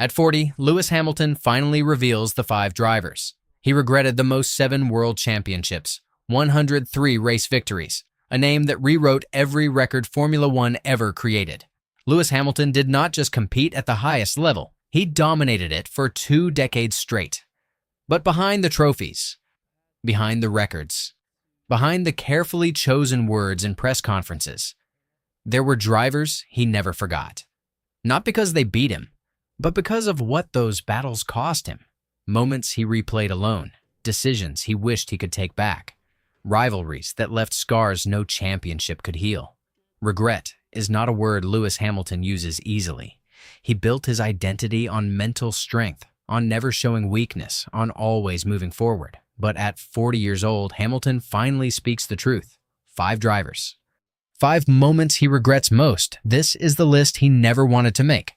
At 40, Lewis Hamilton finally reveals the 5 drivers. He regretted the most 7 world championships, 103 race victories, a name that rewrote every record Formula One ever created. Lewis Hamilton did not just compete at the highest level, he dominated it for 2 decades straight. But behind the trophies, behind the records, behind the carefully chosen words in press conferences, there were drivers he never forgot. Not because they beat him, but because of what those battles cost him. Moments he replayed alone, decisions he wished he could take back, rivalries that left scars no championship could heal. Regret is not a word Lewis Hamilton uses easily. He built his identity on mental strength, on never showing weakness, on always moving forward. But at 40 years old, Hamilton finally speaks the truth. 5 drivers. 5 moments he regrets most. This is the list he never wanted to make.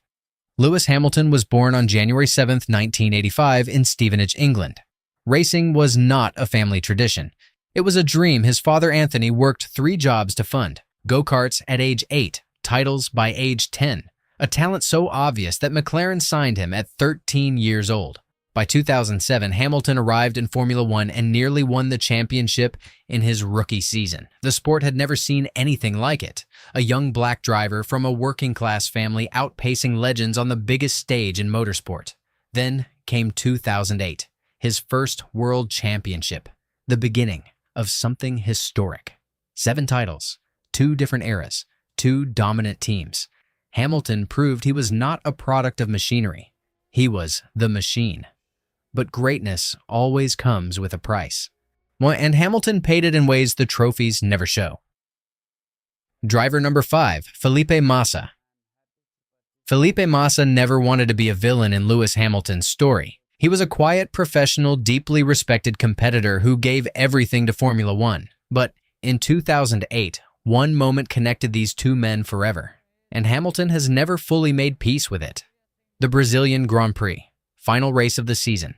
Lewis Hamilton was born on January 7, 1985 in Stevenage, England. Racing was not a family tradition. It was a dream his father Anthony worked 3 jobs to fund. Go-karts at age 8, titles by age 10. A talent so obvious that McLaren signed him at 13 years old. By 2007, Hamilton arrived in Formula One and nearly won the championship in his rookie season. The sport had never seen anything like it. A young black driver from a working-class family outpacing legends on the biggest stage in motorsport. Then came 2008, his first world championship, the beginning of something historic. 7 titles, 2 different eras, 2 dominant teams. Hamilton proved he was not a product of machinery. He was the machine. But greatness always comes with a price. And Hamilton paid it in ways the trophies never show. Driver number 5, Felipe Massa. Felipe Massa never wanted to be a villain in Lewis Hamilton's story. He was a quiet, professional, deeply respected competitor who gave everything to Formula One. But in 2008, one moment connected these 2 men forever, and Hamilton has never fully made peace with it. The Brazilian Grand Prix, final race of the season.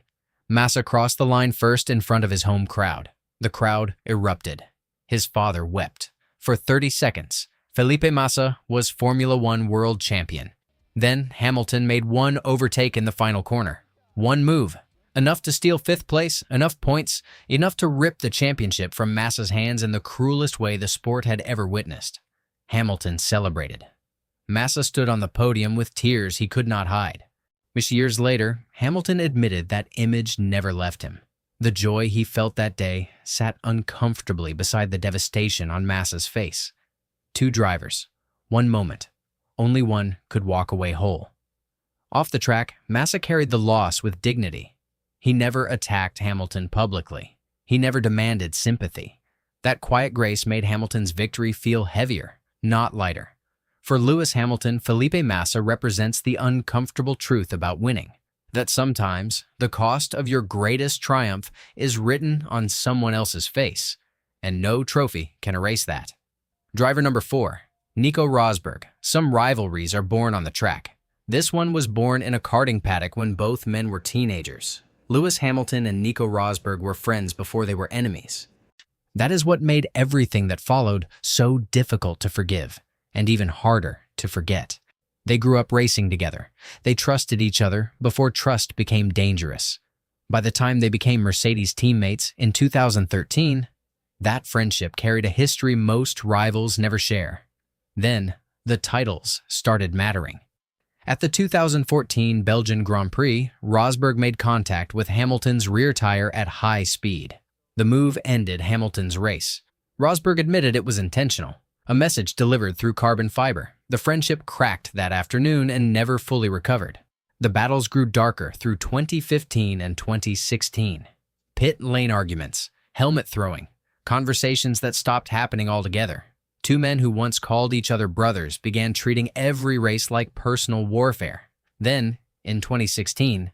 Massa crossed the line first in front of his home crowd. The crowd erupted. His father wept. For 30 seconds, Felipe Massa was Formula One world champion. Then Hamilton made one overtake in the final corner. One move, enough to steal 5th place, enough points, enough to rip the championship from Massa's hands in the cruelest way the sport had ever witnessed. Hamilton celebrated. Massa stood on the podium with tears he could not hide. Years later, Hamilton admitted that image never left him. The joy he felt that day sat uncomfortably beside the devastation on Massa's face. 2 drivers, 1 moment. Only one could walk away whole. Off the track, Massa carried the loss with dignity. He never attacked Hamilton publicly. He never demanded sympathy. That quiet grace made Hamilton's victory feel heavier, not lighter. For Lewis Hamilton, Felipe Massa represents the uncomfortable truth about winning, that sometimes the cost of your greatest triumph is written on someone else's face, and no trophy can erase that. Driver number 4, Nico Rosberg. Some rivalries are born on the track. This one was born in a karting paddock when both men were teenagers. Lewis Hamilton and Nico Rosberg were friends before they were enemies. That is what made everything that followed so difficult to forgive, and even harder to forget. They grew up racing together. They trusted each other before trust became dangerous. By the time they became Mercedes teammates in 2013, that friendship carried a history most rivals never share. Then, the titles started mattering. At the 2014 Belgian Grand Prix, Rosberg made contact with Hamilton's rear tire at high speed. The move ended Hamilton's race. Rosberg admitted it was intentional. A message delivered through carbon fiber. The friendship cracked that afternoon and never fully recovered. The battles grew darker through 2015 and 2016. Pit lane arguments, helmet throwing, conversations that stopped happening altogether. 2 men who once called each other brothers began treating every race like personal warfare. Then, in 2016,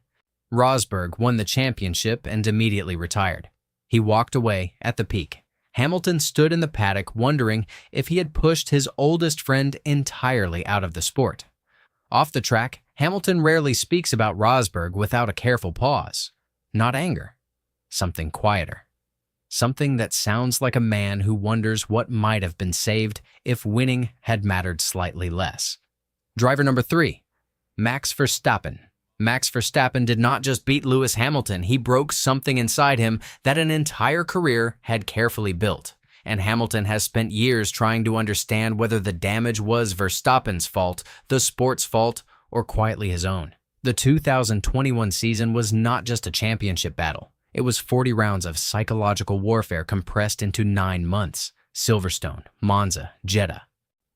Rosberg won the championship and immediately retired. He walked away at the peak. Hamilton stood in the paddock wondering if he had pushed his oldest friend entirely out of the sport. Off the track, Hamilton rarely speaks about Rosberg without a careful pause. Not anger. Something quieter. Something that sounds like a man who wonders what might have been saved if winning had mattered slightly less. Driver number 3, Max Verstappen. Max Verstappen did not just beat Lewis Hamilton, he broke something inside him that an entire career had carefully built. And Hamilton has spent years trying to understand whether the damage was Verstappen's fault, the sport's fault, or quietly his own. The 2021 season was not just a championship battle. It was 40 rounds of psychological warfare compressed into 9 months. Silverstone, Monza, Jeddah.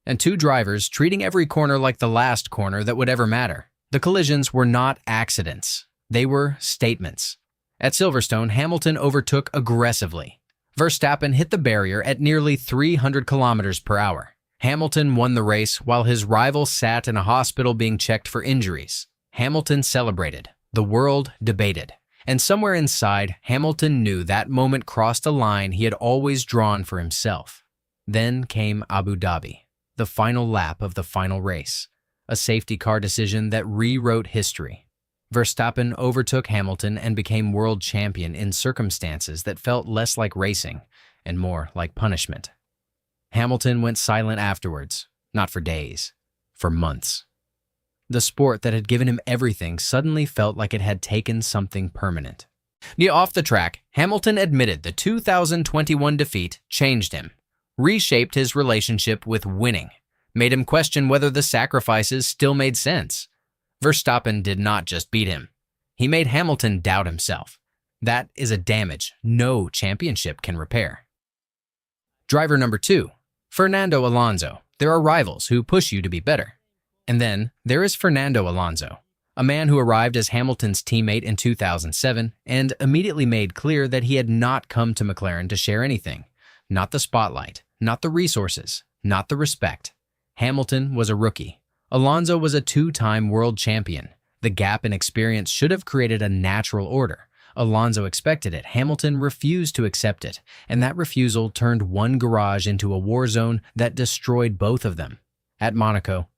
And 2 drivers treating every corner like the last corner that would ever matter. The collisions were not accidents. They were statements. At Silverstone, Hamilton overtook aggressively. Verstappen hit the barrier at nearly 300 kilometers per hour. Hamilton won the race while his rival sat in a hospital being checked for injuries. Hamilton celebrated. The world debated. And somewhere inside, Hamilton knew that moment crossed a line he had always drawn for himself. Then came Abu Dhabi, the final lap of the final race. A safety car decision that rewrote history. Verstappen overtook Hamilton and became world champion in circumstances that felt less like racing and more like punishment. Hamilton went silent afterwards, not for days, for months. The sport that had given him everything suddenly felt like it had taken something permanent. Off the track, Hamilton admitted the 2021 defeat changed him, reshaped his relationship with winning, made him question whether the sacrifices still made sense. Verstappen did not just beat him. He made Hamilton doubt himself. That is a damage no championship can repair. Driver number 2, Fernando Alonso. There are rivals who push you to be better. And then there is Fernando Alonso, a man who arrived as Hamilton's teammate in 2007 and immediately made clear that he had not come to McLaren to share anything. Not the spotlight, not the resources, not the respect. Hamilton was a rookie. Alonso was a 2-time world champion. The gap in experience should have created a natural order. Alonso expected it. Hamilton refused to accept it, and that refusal turned one garage into a war zone that destroyed both of them. At Monaco,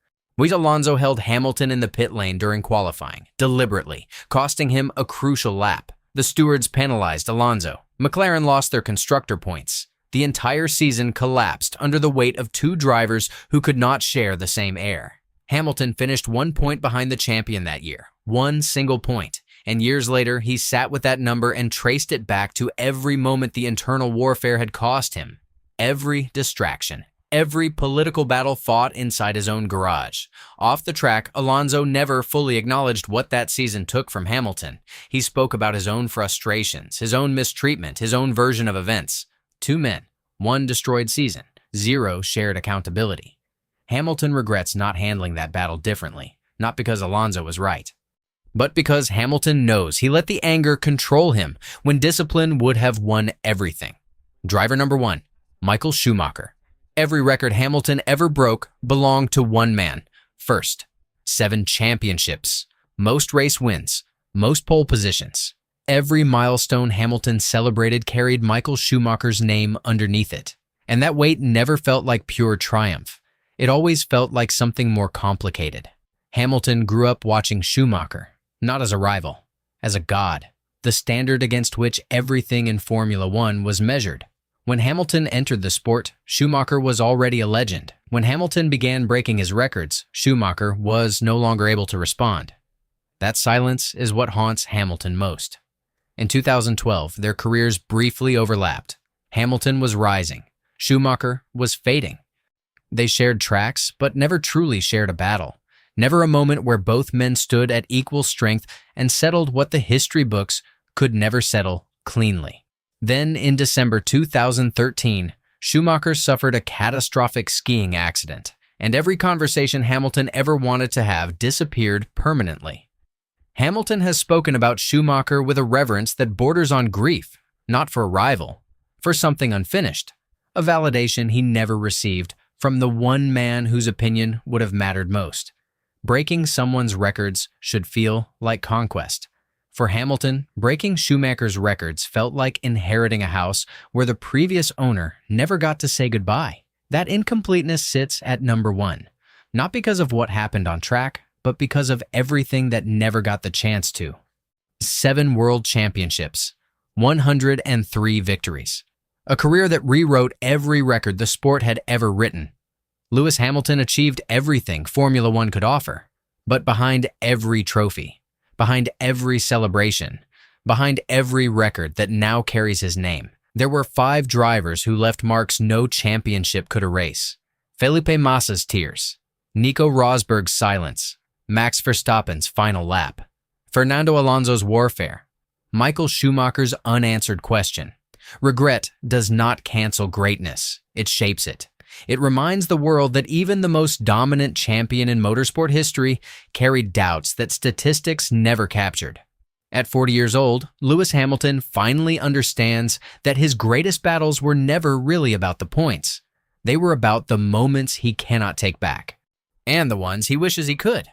Alonso held Hamilton in the pit lane during qualifying, deliberately, costing him a crucial lap. The stewards penalized Alonso. McLaren lost their constructor points. The entire season collapsed under the weight of 2 drivers who could not share the same air. Hamilton finished 1 point behind the champion that year, 1 single point, and years later he sat with that number and traced it back to every moment the internal warfare had cost him, every distraction, every political battle fought inside his own garage. Off the track, Alonso never fully acknowledged what that season took from Hamilton. He spoke about his own frustrations, his own mistreatment, his own version of events. 2 men, 1 destroyed season, 0 shared accountability. Hamilton regrets not handling that battle differently, not because Alonso was right, but because Hamilton knows he let the anger control him when discipline would have won everything. Driver number 1, Michael Schumacher. Every record Hamilton ever broke belonged to one man. First, 7 championships, most race wins, most pole positions. Every milestone Hamilton celebrated carried Michael Schumacher's name underneath it. And that weight never felt like pure triumph. It always felt like something more complicated. Hamilton grew up watching Schumacher, not as a rival, as a god, the standard against which everything in Formula One was measured. When Hamilton entered the sport, Schumacher was already a legend. When Hamilton began breaking his records, Schumacher was no longer able to respond. That silence is what haunts Hamilton most. In 2012, their careers briefly overlapped. Hamilton was rising. Schumacher was fading. They shared tracks, but never truly shared a battle. Never a moment where both men stood at equal strength and settled what the history books could never settle cleanly. Then, in December 2013, Schumacher suffered a catastrophic skiing accident, and every conversation Hamilton ever wanted to have disappeared permanently. Hamilton has spoken about Schumacher with a reverence that borders on grief, not for a rival, for something unfinished, a validation he never received from the one man whose opinion would have mattered most. Breaking someone's records should feel like conquest. For Hamilton, breaking Schumacher's records felt like inheriting a house where the previous owner never got to say goodbye. That incompleteness sits at number 1, not because of what happened on track, but because of everything that never got the chance to. 7 world championships, 103 victories. A career that rewrote every record the sport had ever written. Lewis Hamilton achieved everything Formula One could offer, but behind every trophy, behind every celebration, behind every record that now carries his name. There were 5 drivers who left marks no championship could erase. Felipe Massa's tears, Nico Rosberg's silence, Max Verstappen's final lap, Fernando Alonso's warfare, Michael Schumacher's unanswered question. Regret does not cancel greatness, it shapes it. It reminds the world that even the most dominant champion in motorsport history carried doubts that statistics never captured. At 40 years old, Lewis Hamilton finally understands that his greatest battles were never really about the points. They were about the moments he cannot take back, and the ones he wishes he could.